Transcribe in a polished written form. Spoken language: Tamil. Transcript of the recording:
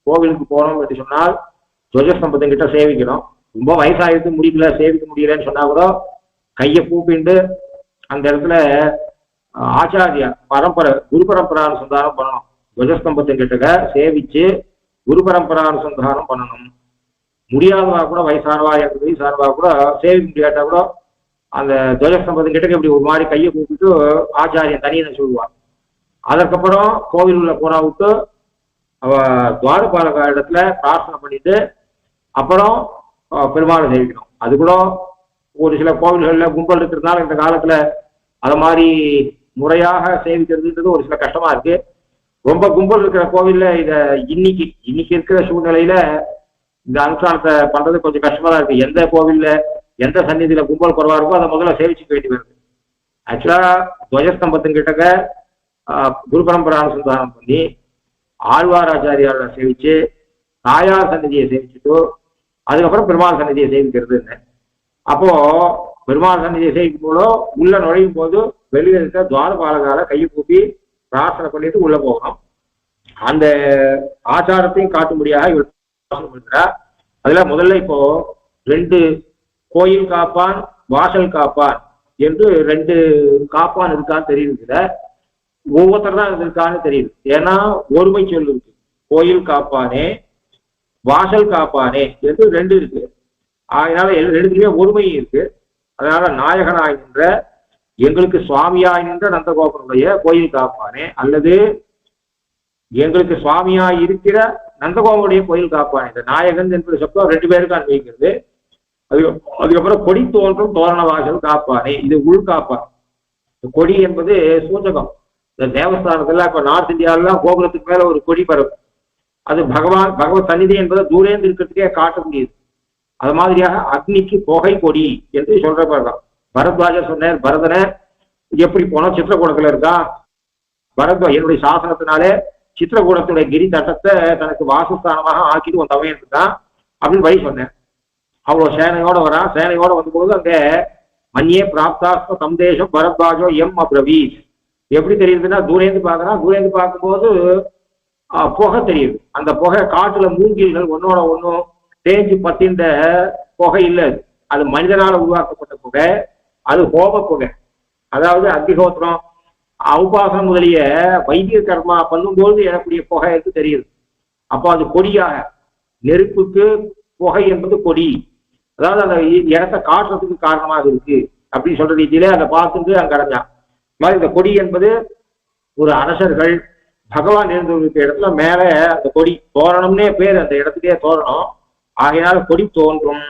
கோவிலுக்கு போனோம் என்று சொன்னால் துவஜஸ்தம்பத்தின் கிட்ட சேவிக்கணும். ரொம்ப வயசாகிட்டு முடியல, சேவிக்க முடியலன்னு சொன்னா கூட கையை கூப்பிண்டு அந்த இடத்துல ஆச்சாரியா பரம்பரை குரு பரம்பரானுசந்தானம் பண்ணணும். துவஜஸ்தம்பத்தின் கிட்ட சேவிச்சு குரு பரம்பரானுசந்தானம் பண்ணணும். முடியாதவா கூட வயசானவா எனக்கு வயசானவா கூட சேவிக்க முடியாட்டா கூட அந்த துவஜஸ்தம்பத்தின் கிட்ட இப்படி ஒரு மாதிரி கையை கூப்பிட்டு ஆச்சாரியன் தனியை சொல்லுவான். அதற்கப்புறம் கோவில் உள்ள போனா விட்டு அவ துவாரபாலக இடத்துல பிரார்த்தனை பண்ணிட்டு அப்புறம் பெருமாளை சேவிக்கணும். அது கூட ஒரு சில கோவில்கள்ல கும்பல் இருக்கிறதுனால இந்த காலத்துல அது மாதிரி முறையாக சேவிக்கிறதுன்றது ஒரு சில கஷ்டமா இருக்கு. ரொம்ப கும்பல் இருக்கிற கோவில்ல இத இன்னைக்கு இருக்கிற சூழ்நிலையில இந்த அனுஷ்டானத்தை பண்றது கொஞ்சம் கஷ்டமா தான் இருக்கு. எந்த கோவில்ல எந்த சந்நிதியில கும்பல் குறைவா இருக்கோ அதை முதல்ல சேவிச்சுக்க வேண்டி வருது. ஆக்சுவலா துவஜஸ்தம்பத்தின் கிட்டக்க குரு பரம்பரானுசந்தானம் பண்ணி ஆழ்வாராச்சாரியாரை சேவிச்சு தாயார் சந்நிதியை சேவிச்சுட்டு அதுக்கப்புறம் பெருமாள் சந்நிதியை சேவிக்கிறதுன்னு. அப்போ பெருமாள் சந்நிதியை சேவிக்கும் போதோ உள்ள நுழையும் போது வெளியே இருக்க துவாரபாலகால கையை கூப்பி பிரார்த்தனை பண்ணிட்டு உள்ள போகணும். அந்த ஆச்சாரத்தையும் காட்டும்படியாக இவர் இருக்கிறார். அதுல முதல்ல இப்போ 2 கோயில் காப்பான் வாசல் காப்பான் என்று 2 காப்பான் இருக்கான்னு தெரியுதுல. ஒவ்வொருத்தர் தான் இருக்கான்னு தெரியுது. ஏன்னா ஒருமை சொல் இருக்கு. கோயில் காப்பானே வாசல் காப்பானே என்று 2 இருக்கு. அதனால 2த்துலயுமே ஒருமை இருக்கு. அதனால நாயகனாய் நின்ற எங்களுக்கு சுவாமியாய் நின்ற நந்தகோபனுடைய கோயில் காப்பானே அல்லது எங்களுக்கு சுவாமியாய் இருக்கிற நந்தகோபனுடைய கோயில் காப்பானே. இந்த நாயகன் என்பது சப்தம் 2 பேருக்கு அன்வைக்கிறது. அதுக்கப்புறம் கொடி தோன்றும் தோரண வாசல் காப்பானே, இது உள்காப்பான். கொடி என்பது சூச்சகம். இந்த தேவஸ்தானத்துல இப்ப நார்த் இந்தியாவிலாம் கோபுரத்துக்கு மேல ஒரு கொடி பரவும். அது பகவத் சந்நிதி என்பதை தூரேந்து இருக்கிறதுக்கே காட்ட முடியுது. அது மாதிரியாக அக்னிக்கு புகை கொடி என்று சொல்ற பிறகு பரத்வாஜர் சொன்னார், பரதனை எப்படி போனோம் சித்திரகூடத்துல இருக்கா, பரத்வாஜ் என்னுடைய சாசனத்தினாலே சித்திரகூடத்துடைய கிரி தட்டத்தை தனக்கு வாசஸ்தானமாக ஆக்கிட்டு வந்தவன் இருக்கான் அப்படின்னு வழி சொன்னேன். அவ்வளவு சேனையோட வரான். சேனையோட வந்தபோது அங்க மன்னியே பிராப்தாஸ்ம சந்தேஷம் பரத்வாஜோ எம் அப்ரவீத். எப்படி தெரியுதுன்னா தூரேந்து பார்க்கறான். தூரேந்து பார்க்கும்போது புகை தெரியுது. அந்த புகை காட்டுல மூங்கில்கள் ஒன்னோட ஒன்னும் தேஞ்சு பத்தின்ற புகை இல்லை. அது மனிதனால உருவாக்கப்பட்ட புகை. அது ஹோம புகை. அதாவது அக்னிஹோத்திரம் உபாசனம் முதலிய வைத்திய கர்மா பண்ணும்போது எழக்கூடிய புகை என்று தெரியுது. அப்போ அது கொடியாக நெருப்புக்கு புகை என்பது கொடி. அதாவது அந்த இடத்தை காட்டுறதுக்கு காரணமாக இருக்கு அப்படின்னு சொல்ற ரீதியில அதை பார்த்துட்டு அங்க அடைஞ்சான். மாதிரி இந்த கொடி என்பது ஒரு அரசர்கள் பகவான் இருந்த இடத்துல மேல அந்த கொடி தோரணம்னே பேர், அந்த இடத்துக்கே தோரணம். ஆகையினால கொடி தோன்றும்